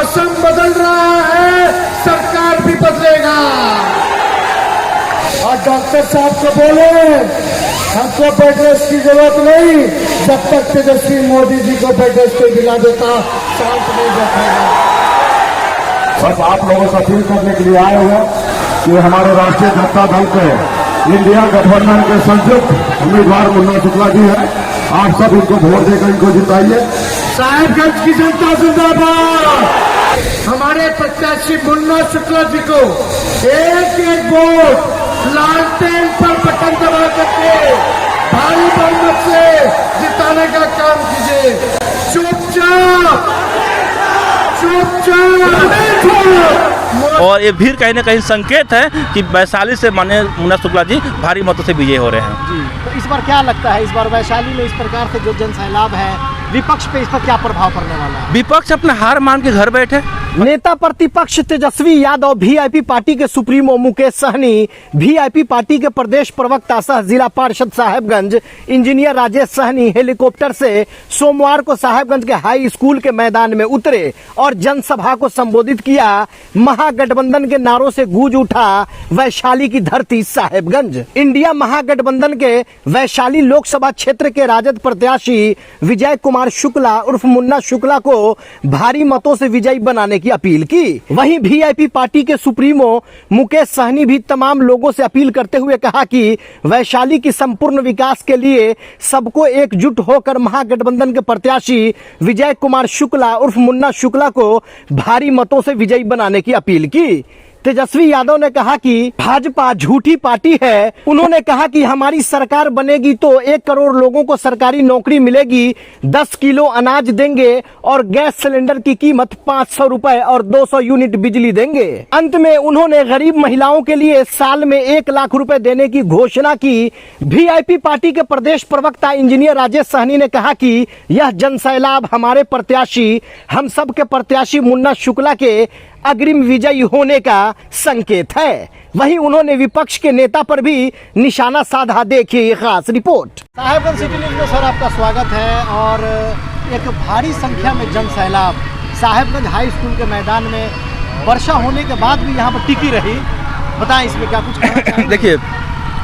मौसम बदल रहा है, सरकार भी बदलेगा। और डॉक्टर साहब को बोले हमको बेड रेस्ट की जरूरत नहीं, जब तक तेजस्वी मोदी जी को बेड रेस्ट पे दिला देता शांत नहीं बैठेगा। बस आप लोगों से अपील करने के लिए आए हुए कि हमारे राष्ट्रीय जनता दल के इंडिया गठबंधन के संयुक्त उम्मीदवार मुन्ना शुक्ला जी है। आप सब इनको वोट देकर इनको जिताइए। साहेबगंज की जनता जिंदाबाद। हमारे प्रत्याशी मुन्ना शुक्ला जी को एक एक वोट लालटेन पर बटन दबा करके भारी बहुमत से जिताने का काम कीजिए। चुपचाप और ये भीड़ कहीं ना कहीं संकेत है कि वैशाली से माननीय मुन्ना शुक्ला जी भारी मतों से विजयी हो रहे हैं। जी, तो इस बार क्या लगता है, इस बार वैशाली में इस प्रकार से जो जन सैलाब है, विपक्ष पे इस पर क्या प्रभाव पड़ने वाला है? विपक्ष अपना हार मान के घर बैठे। नेता प्रतिपक्ष तेजस्वी यादव, वीआईपी पार्टी के supremo Mukesh Sahani, VIP party के प्रदेश प्रवक्ता सह जिला पार्षद साहेबगंज इंजीनियर राजेश सहनी हेलीकॉप्टर से सोमवार को साहेबगंज के हाई स्कूल के मैदान में उतरे और जनसभा को संबोधित किया। महागठबंधन के नारों से गूंज उठा वैशाली की धरती साहेबगंज। इंडिया महागठबंधन के वैशाली लोकसभा क्षेत्र के राजद प्रत्याशी विजय कुमार शुक्ला उर्फ मुन्ना शुक्ला को भारी मतों से विजयी बनाने की अपील की। वहीं वीआईपी पार्टी के सुप्रीमो मुकेश सहनी भी तमाम लोगों से अपील करते हुए कहा कि वैशाली की संपूर्ण विकास के लिए सबको एकजुट होकर महागठबंधन के प्रत्याशी विजय कुमार शुक्ला उर्फ मुन्ना शुक्ला को भारी मतों से विजयी बनाने की अपील की। तेजस्वी यादव ने कहा कि भाजपा झूठी पार्टी है। उन्होंने कहा कि हमारी सरकार बनेगी तो 1 करोड़ लोगों को सरकारी नौकरी मिलेगी, 10 किलो अनाज देंगे और गैस सिलेंडर की कीमत 500 रुपए और 200 यूनिट बिजली देंगे। अंत में उन्होंने गरीब महिलाओं के लिए साल में 1 लाख रुपए देने की घोषणा की। वीआईपी पार्टी के प्रदेश प्रवक्ता इंजीनियर राजेश सहनी ने कहा कि यह जनसैलाब हमारे प्रत्याशी, हम सब के प्रत्याशी मुन्ना शुक्ला के अग्रिम विजयी होने का संकेत है। वहीं उन्होंने विपक्ष के नेता पर भी निशाना साधा। देखिए खास रिपोर्ट। साहेबगंज सिटी न्यूज़ में सर आपका स्वागत है। और एक भारी संख्या में जन सैलाब साहेबगंज हाई स्कूल के मैदान में वर्षा होने के बाद भी यहाँ पर टिकी रही, बताएं इसमें क्या कुछ कहना चाहेंगे? देखिए,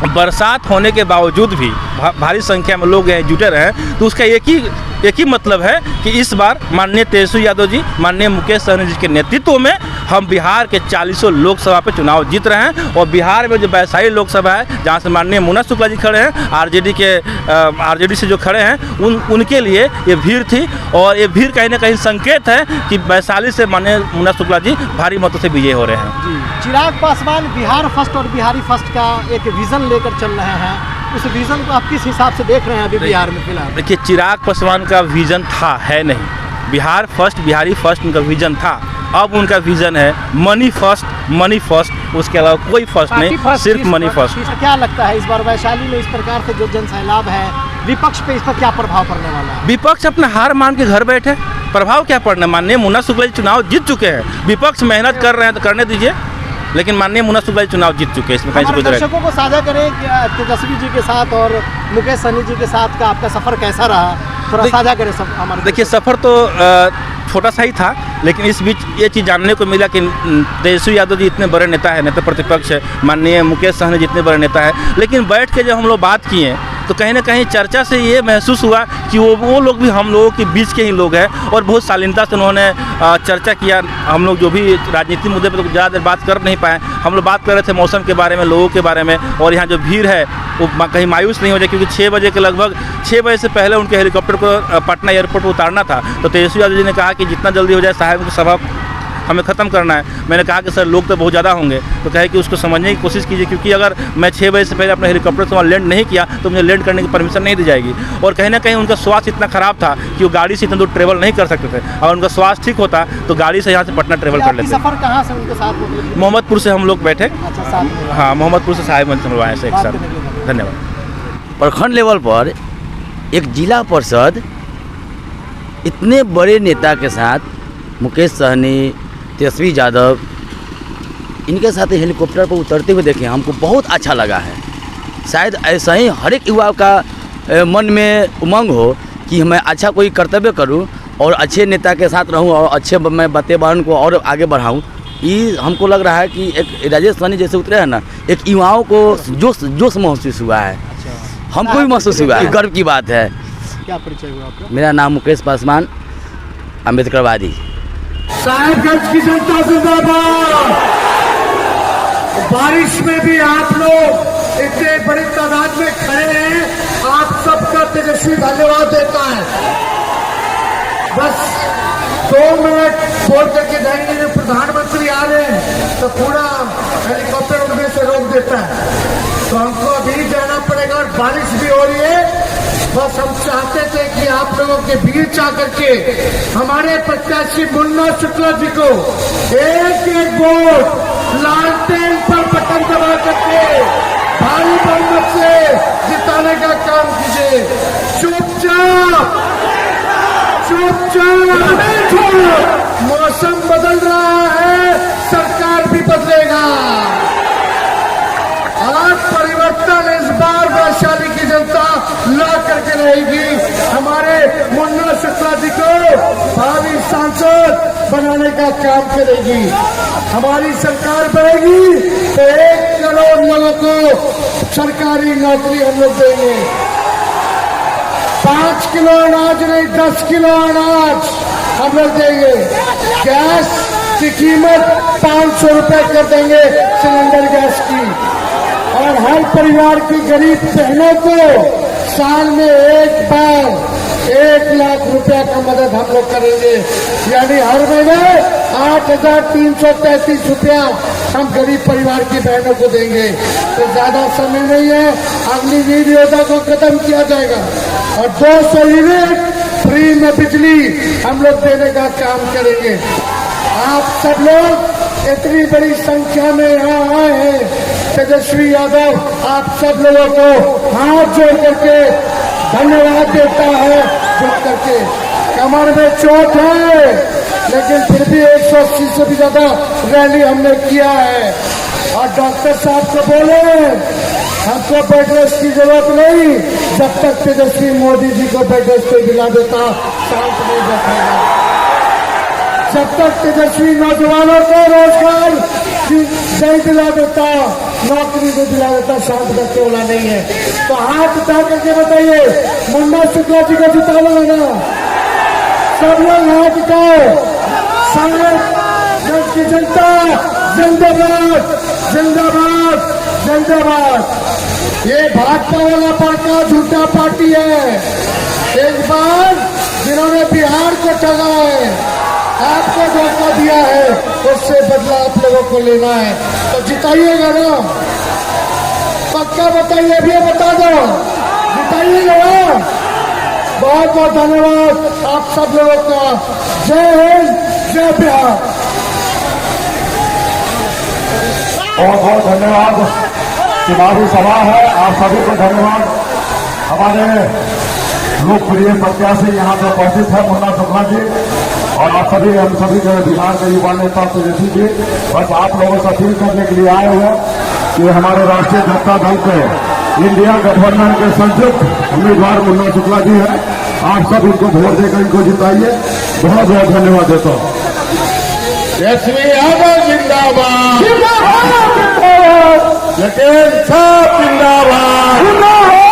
बरसात होने के बावजूद भी भारी संख्या में लोग यहाँ जुटे रहे, तो उसका एक ही मतलब है कि इस बार माननीय तेजस्वी यादव जी, माननीय मुकेश सहनी जी के नेतृत्व में हम बिहार के 40 लोकसभा पे चुनाव जीत रहे हैं। और बिहार में जो वैशाली लोकसभा है, जहाँ से माननीय मुन्ना शुक्ला जी खड़े हैं, आरजेडी से जो खड़े हैं, उनके लिए ये भीड़ थी। और ये भीड़ कहीं ना कहीं संकेत है कि वैशाली से माननीय मुन्ना शुक्ला जी भारी मतों से विजयी हो रहे हैं। चिराग पासवान बिहार फर्स्ट और बिहारी फर्स्ट का एक विजन लेकर चल रहे हैं, उस विजन को आप किस हिसाब से देख रहे हैं अभी बिहार में फिलहाल? देखिए, चिराग पासवान का विजन था, है नहीं। बिहार फर्स्ट, बिहारी फर्स्ट उनका विजन था। अब उनका विजन है मनी फर्स्ट, उसके अलावा कोई फर्स्ट नहीं, सिर्फ मनी फर्स्ट। क्या लगता है इस बार वैशाली में इस प्रकार से जो जन सैलाब है, विपक्ष पे इस पर क्या प्रभाव पड़ने वाला है? विपक्ष अपना हार मान के घर बैठे। प्रभाव क्या पड़ना? माननीय मुन्ना शुक्ला जी चुनाव जीत चुके हैं। विपक्ष मेहनत कर रहे हैं तो करने दीजिए, लेकिन माननीय मुन्ना शुक्ला जी चुनाव जीत चुके हैं, इसमें कहीं से कोई दर्शकों को साझा करें कि तेजस्वी जी के साथ और मुकेश सहनी जी के साथ का आपका सफर कैसा रहा, थोड़ा साझा करें सब हमारे। देखिए, सफर तो छोटा सा ही था, लेकिन इस बीच ये चीज़ जानने को मिला कि तेजस्वी यादव जी इतने बड़े नेता है, नेता प्रतिपक्ष है, माननीय मुकेश सहनी जी इतने बड़े नेता है, लेकिन बैठ के जब हम लोग बात किए तो कहीं ना कहीं चर्चा से ये महसूस हुआ कि वो लोग भी हम लोगों के बीच के ही लोग हैं। और बहुत शालीनता से उन्होंने चर्चा किया। हम लोग जो भी राजनीतिक मुद्दे पर तो ज़्यादा देर बात कर नहीं पाए। हम लोग बात कर रहे थे मौसम के बारे में, लोगों के बारे में, और यहाँ जो भीड़ है वो कहीं मायूस नहीं हो जाए, क्योंकि 6 बजे के लगभग 6 बजे से पहले उनके हेलीकॉप्टर को पटना एयरपोर्ट पर उतारना था। तो तेजस्वी यादव जी ने कहा कि जितना जल्दी हो जाए साहब की सभा हमें ख़त्म करना है। मैंने कहा कि सर लोग तो बहुत ज़्यादा होंगे, तो कहे कि उसको समझने की कोशिश कीजिए, क्योंकि अगर मैं 6 बजे से पहले अपना हेलीकॉप्टर से वहाँ लैंड नहीं किया तो मुझे लैंड करने की परमिशन नहीं दी जाएगी। और कहीं ना कहीं उनका स्वास्थ्य इतना ख़राब था कि वो गाड़ी से इतना दूर ट्रेवल नहीं कर सकते थे। अगर उनका स्वास्थ्य ठीक होता तो गाड़ी से यहाँ से पटना ट्रेवल कर लेते। सफ़र कहाँ से उनके साथ? मोहम्मदपुर से हम लोग बैठे। अच्छा, साथ में? हाँ, मोहम्मदपुर से साहेबगंज हम लोग आए से एक साथ। धन्यवाद। प्रखंड लेवल पर एक जिला परिषद इतने बड़े नेता के साथ मुकेश सहनी, तेजस्वी यादव, इनके साथ हेलीकॉप्टर पर उतरते हुए देखें, हमको बहुत अच्छा लगा है। शायद ऐसा ही हर एक युवा का मन में उमंग हो कि मैं अच्छा कोई कर्तव्य करूं और अच्छे नेता के साथ रहूं और अच्छे मैं वातावरण को और आगे बढ़ाऊं, ये हमको लग रहा है कि एक राजेश सहनी जैसे उतरे हैं ना, एक युवाओं को जोश महसूस हुआ है। हमको भी महसूस हुआ है, गर्व की बात है। क्या परिचय हुआ आपका? मेरा नाम मुकेश पासवान, अम्बेडकरवादी। साहेबगंज की जनता जिंदाबाद। बारिश में भी आप लोग इतने बड़ी तादाद में खड़े हैं, आप सबका तेजस्वी धन्यवाद देता है। बस 2 मिनट बोल करके जाएंगे, जब प्रधानमंत्री आ रहे हैं तो पूरा हेलीकॉप्टर उड़ने से रोक देता है, तो हमको अभी जाना पड़ेगा और बारिश भी हो रही है। बस हम चाहते थे कि आप लोगों के बीच आकर के हमारे प्रत्याशी मुन्ना शुक्ला जी को एक एक वोट लालटेन पर बटन दबा करके भारी बहुमत से जिताने का काम कीजिए। चुपचाप मौसम बदल रहा है, सरकार भी बदलेगा। आज परिवर्तन इस बार वैशाली की जनता ला करके रहेगी। हमारे मुन्ना शुक्ला जी को भावी सांसद बनाने का काम करेगी। हमारी सरकार बनेगी तो 1 करोड़ लोगों को सरकारी नौकरी हम लोग देंगे। 5 किलो अनाज नहीं, 10 किलो अनाज हम लोग देंगे। गैस की कीमत 500 रुपए कर देंगे सिलेंडर गैस की। और हर परिवार की गरीब बहनों को साल में एक बार 1 लाख रुपया का मदद हम लोग करेंगे। यानी हर महीने 8,333 रुपया हम गरीब परिवार की बहनों को देंगे। तो ज्यादा समय नहीं है, अग्निवीर योजना को खत्म किया जाएगा और 200 यूनिट फ्री में बिजली हम लोग देने का काम करेंगे। आप सब लोग इतनी बड़ी संख्या में यहाँ आए हैं, तेजस्वी यादव आप सब लोगों को हाथ जोड़ करके धन्यवाद देता है। जोड़ करके कमर में चोट है, लेकिन फिर भी 180 से भी ज्यादा रैली हमने किया है। और डॉक्टर साहब को बोले हमको बेड रेस्ट की जरूरत नहीं, जब तक तेजस्वी मोदी जी को बेड रेस्ट पे दिला देता शांत नहीं बैठेगा। जब तक तेजस्वी नौजवानों को रोजगार नहीं दिला देता, नौकरी नहीं दिला देता, शांत बैठने वाला नहीं है। तो हाथ उठा करके बताइए, मुन्ना शुक्ला जी को जिताना ना। सब लोग हाथ उठाओ। साहेबगंज की जनता जिंदाबाद, जिंदाबाद, जिंदाबाद। ये भाजपा वाला पार्टी झूठा पार्टी है। एक बार जिन्होंने बिहार को ठगा है, आपको धोखा दिया है, उससे बदला आप लोगों को लेना है। तो जिताइएगा ना, पक्का बताइए, अभी बता दो, जिताइएगा ना। बहुत बहुत धन्यवाद आप सब लोगों का। जय हिंद, जय बिहार। बहुत बहुत धन्यवाद। चुनावी सभा है, आप सभी को धन्यवाद। हमारे लोकप्रिय प्रत्याशी यहाँ पर उपस्थित है मुन्ना शुक्ला जी, और आप सभी हम सभी जो बिहार के युवा नेता तेजस्वी जी, बस आप लोगों से अपील करने के लिए आए हुए कि हमारे राष्ट्रीय जनता दल के इंडिया गठबंधन के संयुक्त उम्मीदवार मुन्ना शुक्ला जी है। आप सब इनको वोट देकर इनको जिताइए। बहुत बहुत धन्यवाद देता हूँ। तेजस्वी यादव जिंदाबाद, लेकिन सब जिंदाबाद।